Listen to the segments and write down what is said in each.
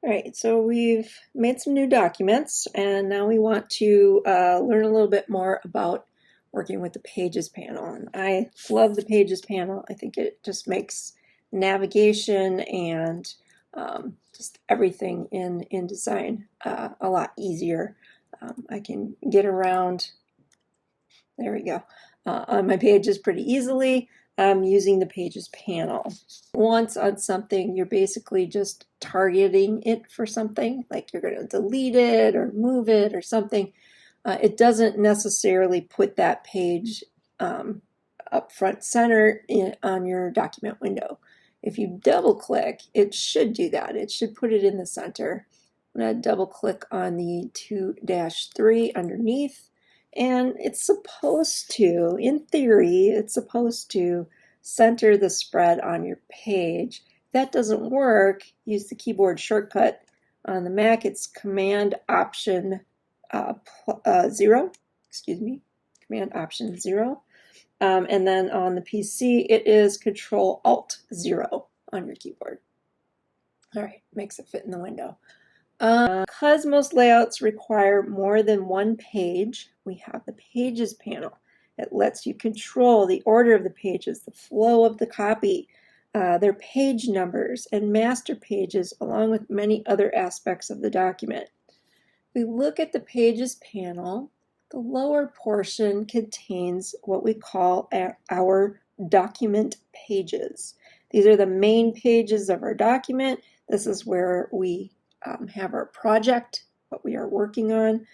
All right, so we've made some new documents, and now we want to learn a little bit more about working with the Pages panel. And I love the Pages panel. I think it just makes navigation and just everything in InDesign a lot easier. I can get around, there we go, on my pages pretty easily using the Pages panel. Once on something, you're basically just targeting it for something, like you're going to delete it or move it or something. It doesn't necessarily put that page up front center on your document window. If you double click, it should do that. It should put it in the center. I'm going to double click on the 2-3 underneath, and it's supposed to, in theory, it's supposed to center the spread on your page. If that doesn't work, use the keyboard shortcut. On the Mac, it's Command Option 0, Command Option 0. And then on the PC, it is Control Alt 0 on your keyboard. All right, makes it fit in the window. Because most layouts require more than one page, we have the Pages panel. It lets you control the order of the pages, the flow of the copy, their page numbers, and master pages, along with many other aspects of the document. If we look at the Pages panel, the lower portion contains what we call our document pages. These are the main pages of our document. This is where we have our project, what we are working on.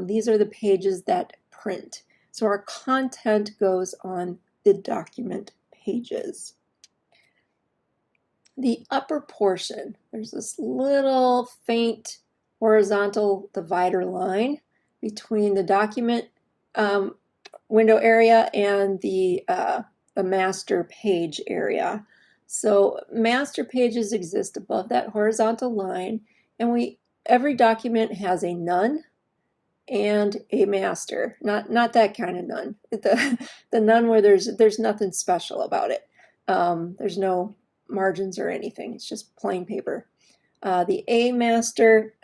These are the pages that print. So our content goes on the document pages. The upper portion, there's this little faint horizontal divider line between the document window area and the master page area. So master pages exist above that horizontal line, and every document has a none and a master. Not that kind of none. The none where there's nothing special about it. There's no margins or anything. It's just plain paper. The A master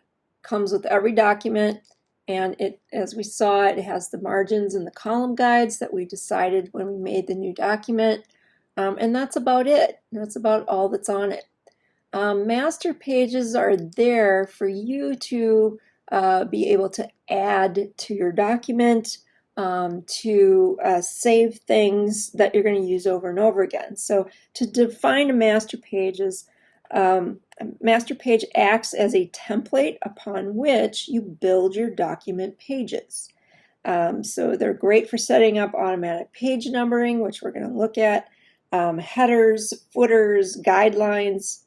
comes with every document, and as we saw, it has the margins and the column guides that we decided when we made the new document. And that's about it. That's about all that's on it. Master pages are there for you to be able to add to your document, to save things that you're going to use over and over again. So to define a master page is, a master page acts as a template upon which you build your document pages. So they're great for setting up automatic page numbering, which we're going to look at, headers, footers, guidelines.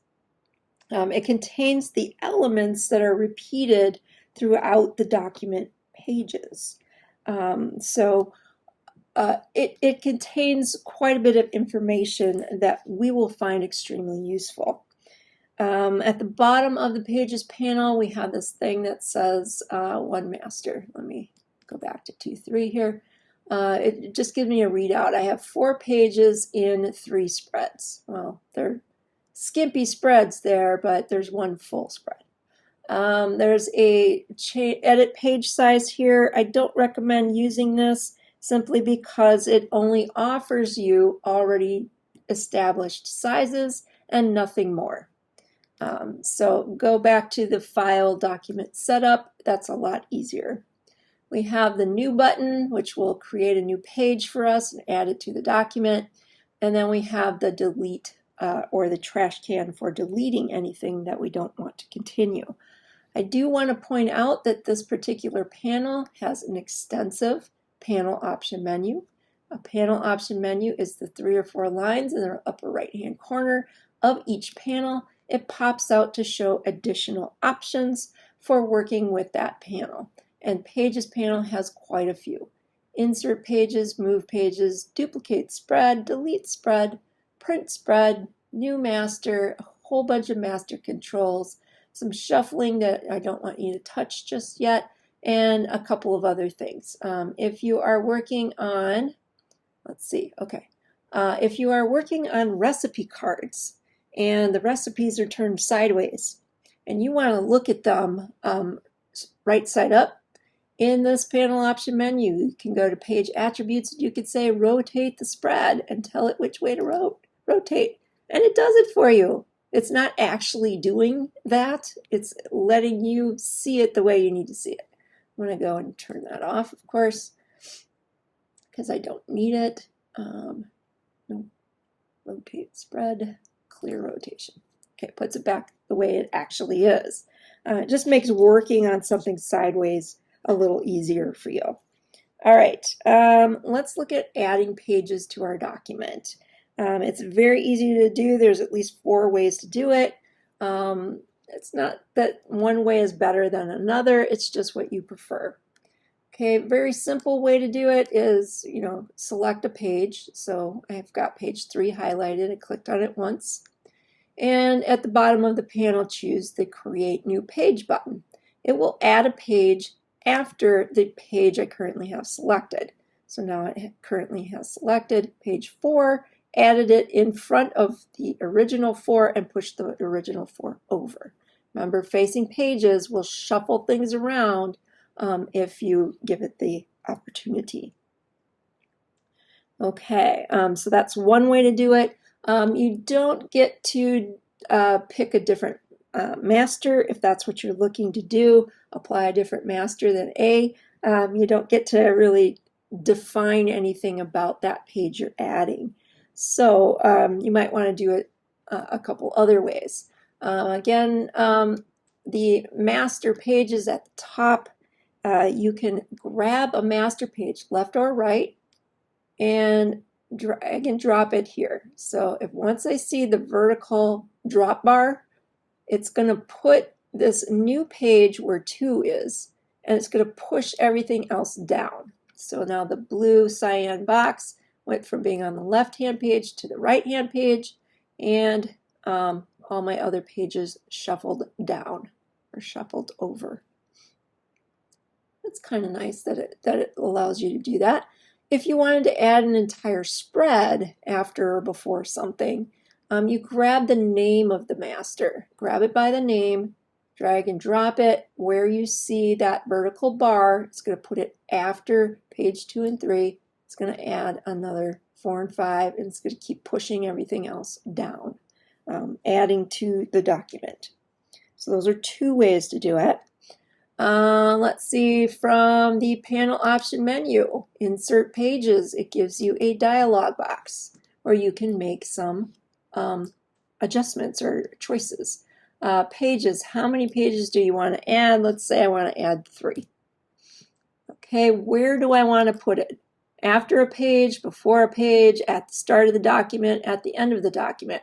It contains the elements that are repeated throughout the document pages. It contains quite a bit of information that we will find extremely useful. At the bottom of the Pages panel, we have this thing that says one master. Let me go back to 2-3 here. It just gives me a readout. I have 4 pages in 3 spreads. Well, they're skimpy spreads there, but there's one full spread. There's a edit page size here. I don't recommend using this simply because it only offers you already established sizes and nothing more. So go back to the file document setup. That's a lot easier. We have the new button, which will create a new page for us and add it to the document. And then we have the delete or the trash can for deleting anything that we don't want to continue. I do want to point out that this particular panel has an extensive panel option menu. A panel option menu is the 3 or 4 lines in the upper right-hand corner of each panel. It pops out to show additional options for working with that panel. And Pages panel has quite a few. Insert pages, move pages, duplicate spread, delete spread, print spread, new master, a whole bunch of master controls, some shuffling that I don't want you to touch just yet, and a couple of other things. If you are working on, if you are working on recipe cards and the recipes are turned sideways and you want to look at them right side up in this panel option menu. You can go to page attributes, and you could say rotate the spread and tell it which way to rotate, and it does it for you. It's not actually doing that. It's letting you see it the way you need to see it. I'm going to go and turn that off, of course, because I don't need it. No, rotate spread, clear rotation. Okay, puts it back the way it actually is. It just makes working on something sideways a little easier for you. All right, let's look at adding pages to our document. It's very easy to do. There's at least 4 ways to do it. It's not that one way is better than another. It's just what you prefer. Okay, very simple way to do it is, select a page. So I've got page 3 highlighted. I clicked on it once. And at the bottom of the panel, choose the Create New Page button. It will add a page after the page I currently have selected. So now it currently has selected page 4, added it in front of the original 4, and pushed the original 4 over. Remember, facing pages will shuffle things around if you give it the opportunity. Okay, so that's one way to do it. You don't get to pick a different master if that's what you're looking to do. Apply a different master than A. You don't get to really define anything about that page you're adding. So you might want to do it a couple other ways. Again, the master page is at the top. You can grab a master page, left or right, and drag and drop it here. So if once I see the vertical drop bar, it's going to put this new page where 2 is, and it's going to push everything else down. So now the blue cyan box went from being on the left-hand page to the right-hand page, and all my other pages shuffled down or shuffled over. It's kind of nice that it allows you to do that. If you wanted to add an entire spread after or before something, you grab the name of the master. Grab it by the name, drag and drop it where you see that vertical bar. It's going to put it after page 2 and 3. It's going to add another 4 and 5, and it's going to keep pushing everything else down, adding to the document. So those are 2 ways to do it. Let's see, from the panel option menu, insert pages, it gives you a dialog box where you can make some adjustments or choices. Pages, how many pages do you want to add? Let's say I want to add 3. Okay, where do I want to put it? After a page, before a page, at the start of the document, at the end of the document?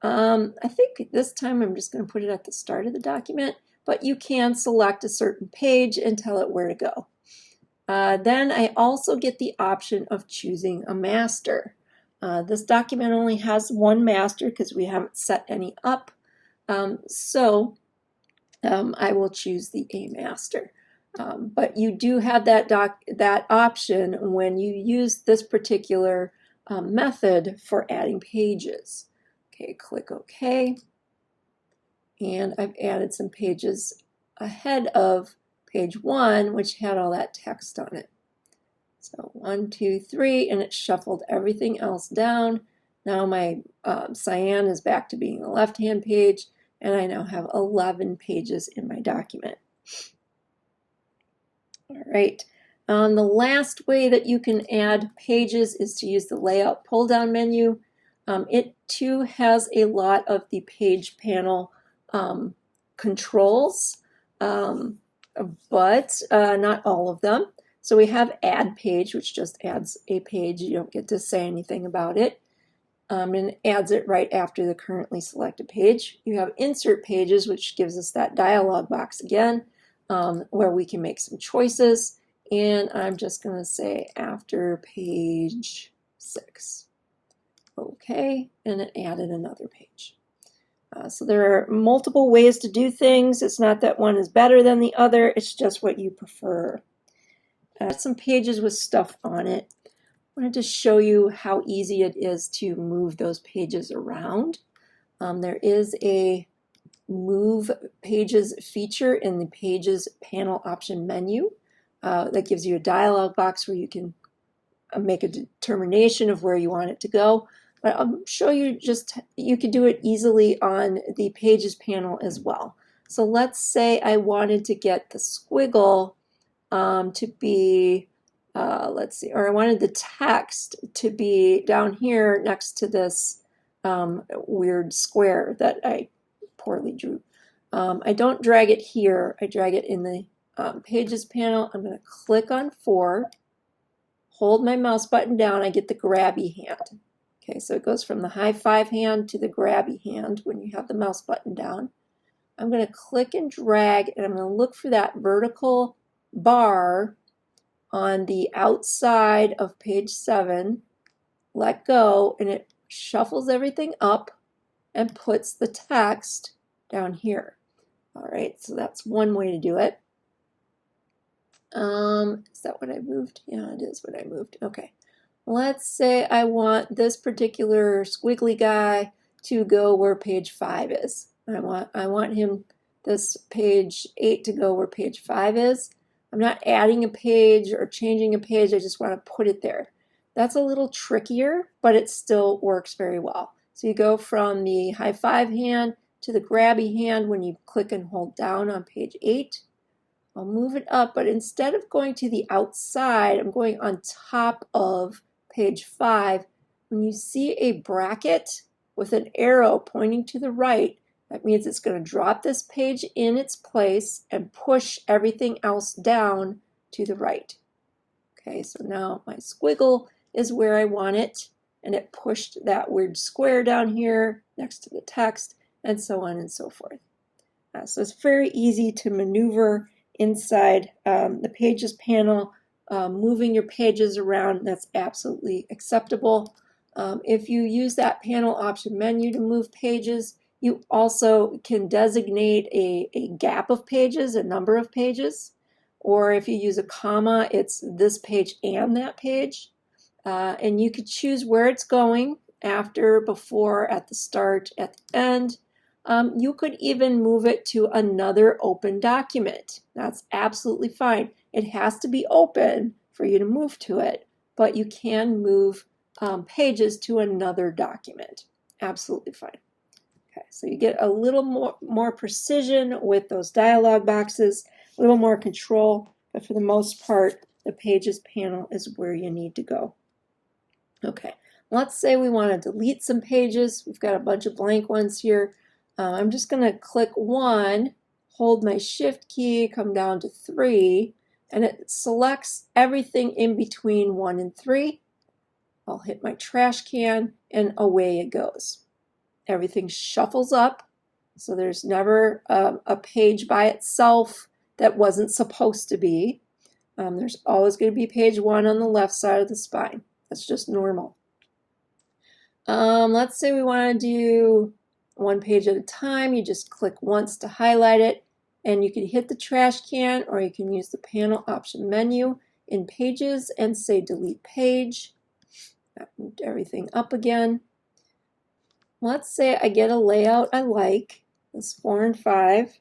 I think this time I'm just going to put it at the start of the document, but you can select a certain page and tell it where to go. Then I also get the option of choosing a master. This document only has 1 master because we haven't set any up. So I will choose the A master. But you do have that option when you use this particular method for adding pages. Okay, click OK. And I've added some pages ahead of page 1, which had all that text on it. So 1, 2, 3, and it shuffled everything else down. Now my cyan is back to being the left-hand page, and I now have 11 pages in my document. All right. The last way that you can add pages is to use the Layout pull-down menu. It too has a lot of the page panel controls, but not all of them. So we have Add Page, which just adds a page. You don't get to say anything about it, and adds it right after the currently selected page. You have Insert Pages, which gives us that dialog box again, where we can make some choices. And I'm just going to say after page 6. Okay, and it added another page. So there are multiple ways to do things. It's not that one is better than the other. It's just what you prefer. Some pages with stuff on it. I wanted to show you how easy it is to move those pages around. There is a Move Pages feature in the Pages panel option menu. That gives you a dialog box where you can make a determination of where you want it to go. But I'll show you you can do it easily on the Pages panel as well. So let's say I wanted to get the squiggle to be, let's see, or I wanted the text to be down here next to this weird square that I poorly drew. I don't drag it here, I drag it in the Pages panel. I'm going to click on 4, hold my mouse button down, I get the grabby hand. Okay, so it goes from the high 5 hand to the grabby hand when you have the mouse button down. I'm going to click and drag, and I'm going to look for that vertical bar on the outside of page 7, let go, and it shuffles everything up and puts the text down here. All right, so that's one way to do it. Is that what I moved? Yeah, it is what I moved. Okay. Let's say I want this particular squiggly guy to go where page 5 is. I want him, this page 8, to go where page 5 is. I'm not adding a page or changing a page, I just want to put it there. That's a little trickier, but it still works very well. So you go from the high 5 hand to the grabby hand when you click and hold down on page 8. I'll move it up, but instead of going to the outside, I'm going on top of page 5. When you see a bracket with an arrow pointing to the right, that means it's going to drop this page in its place and push everything else down to the right. Okay, so now my squiggle is where I want it, and it pushed that weird square down here next to the text, and so on and so forth. So it's very easy to maneuver inside the Pages panel, moving your pages around. That's absolutely acceptable. If you use that panel option menu to move pages, you also can designate a gap of pages, a number of pages, or if you use a comma, it's this page and that page. And you could choose where it's going, after, before, at the start, at the end. You could even move it to another open document. That's absolutely fine. It has to be open for you to move to it, but you can move pages to another document. Absolutely fine. Okay, so you get a little more precision with those dialog boxes, a little more control, but for the most part, the Pages panel is where you need to go. Okay, let's say we want to delete some pages. We've got a bunch of blank ones here. I'm just going to click 1, hold my Shift key, come down to 3, and it selects everything in between 1 and 3. I'll hit my trash can, and away it goes. Everything shuffles up, so there's never a page by itself that wasn't supposed to be. There's always going to be page 1 on the left side of the spine. That's just normal. Let's say we want to do one page at a time. You just click once to highlight it, and you can hit the trash can, or you can use the panel option menu in Pages and say delete page. That moved everything up again. Let's say I get a layout I like. This 4 and 5.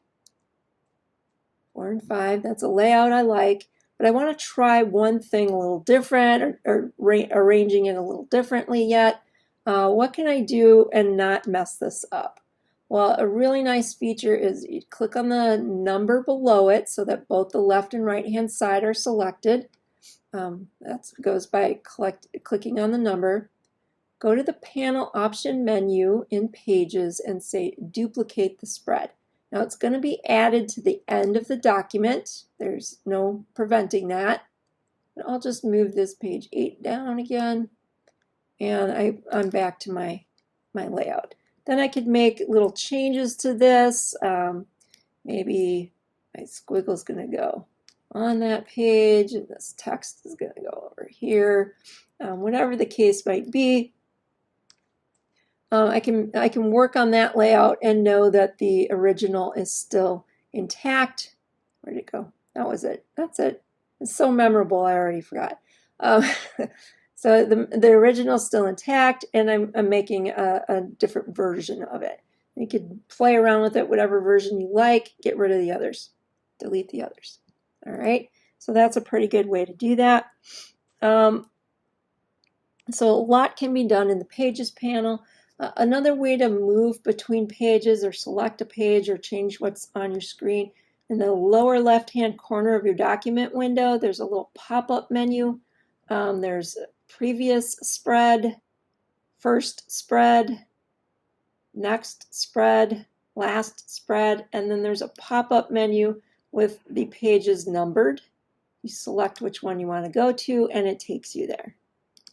4 and 5, that's a layout I like, but I want to try one thing a little different, or arranging it a little differently yet. What can I do and not mess this up? Well, a really nice feature is you click on the number below it so that both the left and right hand side are selected. That goes by clicking on the number. Go to the panel option menu in Pages and say duplicate the spread. Now it's going to be added to the end of the document. There's no preventing that. But I'll just move this page 8 down again, and I'm back to my layout. Then I could make little changes to this. Maybe my squiggle is going to go on that page, and this text is going to go over here. Whatever the case might be, I can work on that layout and know that the original is still intact. Where'd it go? That was it. That's it. It's so memorable, I already forgot. So the original is still intact, and I'm making a different version of it. You could play around with it, whatever version you like, get rid of the others, delete the others. All right, so that's a pretty good way to do that. So a lot can be done in the Pages panel. Another way to move between pages or select a page or change what's on your screen, in the lower left-hand corner of your document window, there's a little pop-up menu. There's previous spread, first spread, next spread, last spread, and then there's a pop-up menu with the pages numbered. You select which one you want to go to, and it takes you there.